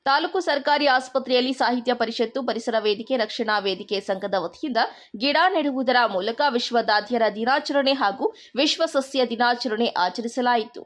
ತಾಲೂಕು ಸರ್ಕಾರಿ ಆಸ್ಪತ್ರೆಯಲ್ಲಿ ಸಾಹಿತ್ಯ ಪರಿಷತ್ತು, ಪರಿಸರ ವೇದಿಕೆ, ರಕ್ಷಣಾ ವೇದಿಕೆ ಸಂಘದ ವತಿಯಿಂದ ಗಿಡ ನೆಡುವುದರ ಮೂಲಕ ವಿಶ್ವ ದಾದಿಯರ ದಿನಾಚರಣೆ ಹಾಗೂ ವಿಶ್ವ ಸಸ್ಯ ದಿನಾಚರಣೆ ಆಚರಿಸಲಾಯಿತು.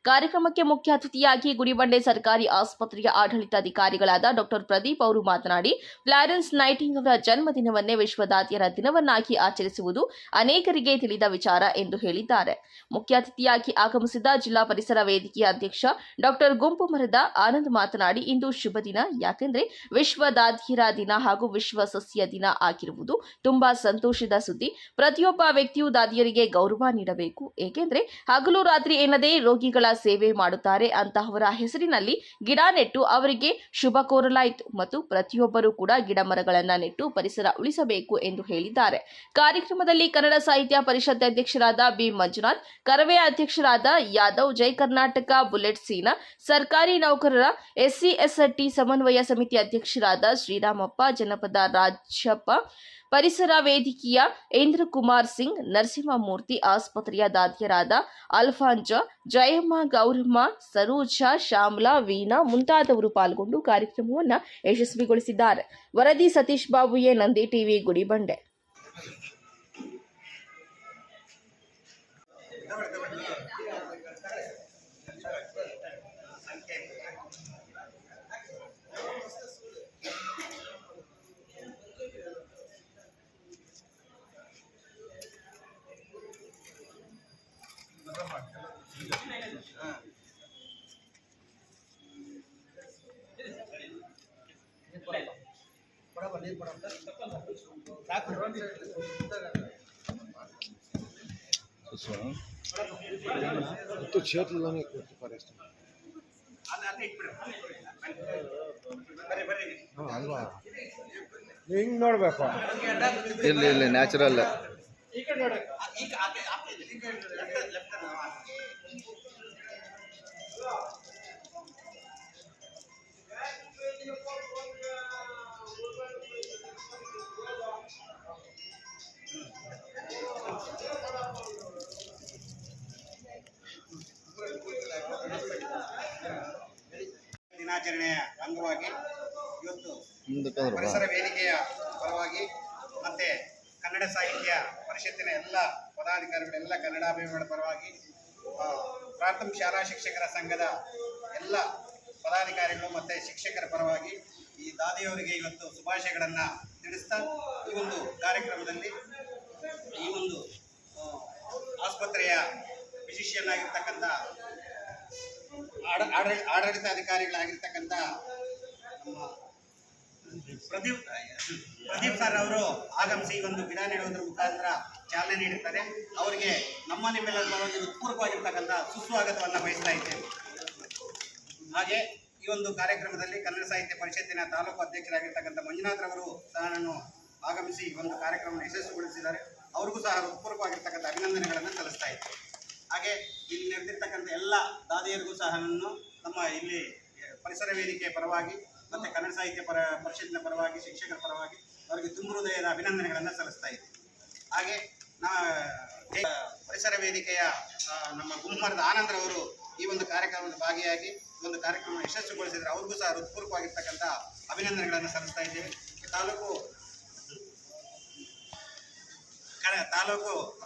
ಕಾರ್ಯಕ್ರಮಕ್ಕೆ ಮುಖ್ಯ ಅತಿಥಿಯಾಗಿ ಗುಡಿಬಂಡೆ ಸರ್ಕಾರಿ ಆಸ್ಪತ್ರೆಯ ಆಡಳಿತಾಧಿಕಾರಿಗಳಾದ ಡಾಕ್ಟರ್ ಪ್ರದೀಪ್ ಅವರು ಮಾತನಾಡಿ, ಫ್ಲಾರೆನ್ಸ್ ನೈಟಿಂಗ್ ಅವರ ಜನ್ಮದಿನವನ್ನೇ ವಿಶ್ವ ದಾದಿಯರ ದಿನವನ್ನಾಗಿ ಆಚರಿಸುವುದು ಅನೇಕರಿಗೆ ತಿಳಿದ ವಿಚಾರ ಎಂದು ಹೇಳಿದ್ದಾರೆ. ಮುಖ್ಯ ಅತಿಥಿಯಾಗಿ ಆಗಮಿಸಿದ ಜಿಲ್ಲಾ ಪರಿಸರ ವೇದಿಕೆಯ ಅಧ್ಯಕ್ಷ ಡಾಕ್ಟರ್ ಗುಂಪು ಮರದ ಆನಂದ್ ಮಾತನಾಡಿ, ಇಂದು ಶುಭ ದಿನ, ಯಾಕೆಂದ್ರೆ ವಿಶ್ವ ದಾದಿಯರ ದಿನ ಹಾಗೂ ವಿಶ್ವ ಸಸ್ಯ ದಿನ ಆಗಿರುವುದು ತುಂಬಾ ಸಂತೋಷದ ಸುದ್ದಿ. ಪ್ರತಿಯೊಬ್ಬ ವ್ಯಕ್ತಿಯು ದಾದಿಯರಿಗೆ ಗೌರವ ನೀಡಬೇಕು, ಏಕೆಂದ್ರೆ ಹಗಲು ರಾತ್ರಿ ಎನ್ನದೇ ರೋಗಿಗಳ ಸೇವೆ ಮಾಡುತ್ತಾರೆ. ಅಂತಹವರ ಹೆಸರಿನಲ್ಲಿ ಗಿಡ ನೆಟ್ಟು ಅವರಿಗೆ ಶುಭ ಕೋರಲಾಯಿತು ಮತ್ತು ಪ್ರತಿಯೊಬ್ಬರೂ ಕೂಡ ಗಿಡ ಮರಗಳನ್ನು ನೆಟ್ಟು ಪರಿಸರ ಉಳಿಸಬೇಕು ಎಂದು ಹೇಳಿದ್ದಾರೆ. ಕಾರ್ಯಕ್ರಮದಲ್ಲಿ ಕನ್ನಡ ಸಾಹಿತ್ಯ ಪರಿಷತ್ ಅಧ್ಯಕ್ಷರಾದ ಬಿ ಮಂಜುನಾಥ್, ಕರವೇ ಅಧ್ಯಕ್ಷರಾದ ಯಾದವ್, ಜೈ ಕರ್ನಾಟಕ ಬುಲೆಟ್ ಸೀನಾ, ಸರ್ಕಾರಿ ನೌಕರರ SC/ST ಸಮನ್ವಯ ಸಮಿತಿ ಅಧ್ಯಕ್ಷರಾದ ಶ್ರೀರಾಮಪ್ಪ, ಜನಪದ ರಾಜಪ್ಪ, ಪರಿಸರ ವೇದಿಕೆಯ ಇಂದ್ರಕುಮಾರ್ ಸಿಂಗ್, ನರಸಿಂಹಮೂರ್ತಿ, ಆಸ್ಪತ್ರೆಯ ದಾದಿಯರಾದ ಅಲ್ಫಾಂಜಾ, ಜಯಮ್ಮ, ಗೌರಮ್ಮ, ಸರೋಜಾ, ಶ್ಯಾಮಲಾ, ವೀಣಾ ಮುಂತಾದವರು ಪಾಲ್ಗೊಂಡು ಕಾರ್ಯಕ್ರಮವನ್ನು ಯಶಸ್ವಿಗೊಳಿಸಿದ್ದಾರೆ. ವರದಿ ಸತೀಶ್ ಬಾಬು, ನಂದಿ ಟಿವಿ, ಗುಡಿಬಂಡೆ. तो చేతుల్లోనే కొట్టి పరిస్థితి ಹಿಂಗ್ ನೋಡ್ಬೇಕು, ಇಲ್ಲ ನ್ಯಾಚುರಲ್. ದಿನಾಚರಣೆಯ ಅಂಗವಾಗಿ ಇವತ್ತು ಪರಿಸರ ವೇದಿಕೆಯ ಪರವಾಗಿ ಮತ್ತೆ ಕನ್ನಡ ಸಾಹಿತ್ಯ ಪರಿಷತ್ತಿನ ಎಲ್ಲ ಪದಾಧಿಕಾರಿಗಳೆಲ್ಲ ಕನ್ನಡಾಭಿಮಾನಿಗಳ ಪರವಾಗಿ ಪ್ರಾಥಮಿಕ ಶಾಲಾ ಶಿಕ್ಷಕರ ಸಂಘದ ಎಲ್ಲ ಪದಾಧಿಕಾರಿಗಳು ಮತ್ತು ಶಿಕ್ಷಕರ ಪರವಾಗಿ ಈ ದಾದಿಯವರಿಗೆ ಇವತ್ತು ಶುಭಾಶಯಗಳನ್ನು ತಿಳಿಸ್ತಾ ಈ ಒಂದು ಕಾರ್ಯಕ್ರಮದಲ್ಲಿ ಈ ಒಂದು ಆಸ್ಪತ್ರೆಯ ಫಿಸಿಷಿಯನ್ ಆಗಿರ್ತಕ್ಕಂಥ ಆಡಳಿತಾಧಿಕಾರಿಗಳಾಗಿರ್ತಕ್ಕಂಥ ಪ್ರದೀಪ್ ಸರ್ ಅವರು ಆಗಮಿಸಿ ಒಂದು ಗಿಡ ನೆಡುವುದರ ಮುಖಾಂತರ ಚಾಲನೆ ನೀಡುತ್ತಾರೆ. ಅವರಿಗೆ ನಿಮ್ಮೆಲ್ಲರ ಪರವಾಗಿ ಹೃತ್ಪೂರ್ವಕವಾಗಿರ್ತಕ್ಕಂಥ ಸುಸ್ವಾಗತವನ್ನು ಬಯಸ್ತಾ ಇದ್ದೇವೆ. ಹಾಗೆ ಈ ಒಂದು ಕಾರ್ಯಕ್ರಮದಲ್ಲಿ ಕನ್ನಡ ಸಾಹಿತ್ಯ ಪರಿಷತ್ತಿನ ತಾಲೂಕು ಅಧ್ಯಕ್ಷರಾಗಿರ್ತಕ್ಕಂಥ ಮಂಜುನಾಥ್ ರವರು ಸಹ ಆಗಮಿಸಿ ಒಂದು ಕಾರ್ಯಕ್ರಮವನ್ನು ಯಶಸ್ವಿಗೊಳಿಸಿದ್ದಾರೆ. ಅವ್ರಿಗೂ ಸಹ ಹೃತ್ಪೂರ್ವಕವಾಗಿರ್ತಕ್ಕಂಥ ಅಭಿನಂದನೆಗಳನ್ನು ಸಲ್ಲಿಸ್ತಾ ಇದ್ದೇವೆ. ಹಾಗೆ ಇಲ್ಲಿ ನೆರೆದಿರ್ತಕ್ಕಂಥ ಎಲ್ಲ ದಾದಿಯರಿಗೂ ಸಹ ನಮ್ಮ ಇಲ್ಲಿ ಪರಿಸರ ವೇದಿಕೆಯ ಪರವಾಗಿ ಮತ್ತು ಕನ್ನಡ ಸಾಹಿತ್ಯ ಪರಿಷತ್ತಿನ ಪರವಾಗಿ ಶಿಕ್ಷಕರ ಪರವಾಗಿ ಅವರಿಗೆ ತುಂಬ ಹೃದಯದ ಅಭಿನಂದನೆಗಳನ್ನು ಸಲ್ಲಿಸ್ತಾ ಇದ್ದೀವಿ. ಹಾಗೆ ಪರಿಸರ ವೇದಿಕೆಯ ನಮ್ಮ ಗುಮ್ಮರದ ಆನಂದ್ರವರು ಈ ಒಂದು ಕಾರ್ಯಕ್ರಮದ ಭಾಗಿಯಾಗಿ ಒಂದು ಕಾರ್ಯಕ್ರಮ ಯಶಸ್ವಿಗೊಳಿಸಿದರೆ ಅವ್ರಿಗೂ ಸಹ ಹೃತ್ಪೂರ್ವಕವಾಗಿರ್ತಕ್ಕಂಥ ಅಭಿನಂದನೆಗಳನ್ನು ಸಲ್ಲಿಸ್ತಾ ಇದ್ದೇವೆ. ತಾಲೂಕು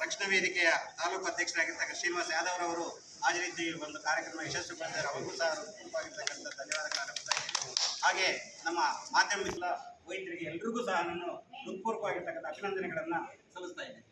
ರಕ್ಷಣಾ ವೇದಿಕೆಯ ತಾಲೂಕು ಅಧ್ಯಕ್ಷರಾಗಿರ್ತಕ್ಕಂಥ ಶ್ರೀನಿವಾಸ್ ಯಾದವ್ ಅವರು ಹಾಜರಿದ್ದು ಒಂದು ಕಾರ್ಯಕ್ರಮ ಯಶಸ್ವಿಗೊಳಿಸಿದ್ದಾರೆ. ಅವ್ರಿಗೂ ಸಹ ಹೃತ್ಪೂರ್ವಕವಾಗಿರ್ತಕ್ಕಂಥ ಧನ್ಯವಾದಗಳನ್ನು ಅರ್ಪಿಸ್ತಾ ಇದ್ದೇನೆ. ಹಾಗೆ ನಮ್ಮ ಮಾಧ್ಯಮ ವೈದ್ಯರಿಗೆ ಎಲ್ರಿಗೂ ಸಹ ನಾನು ಹೃತ್ಪೂರ್ವಕವಾಗಿರ್ತಕ್ಕಂಥ ಅಭಿನಂದನೆಗಳನ್ನು ಸಲ್ಲಿಸ್ತಾ ಇದ್ದೇನೆ.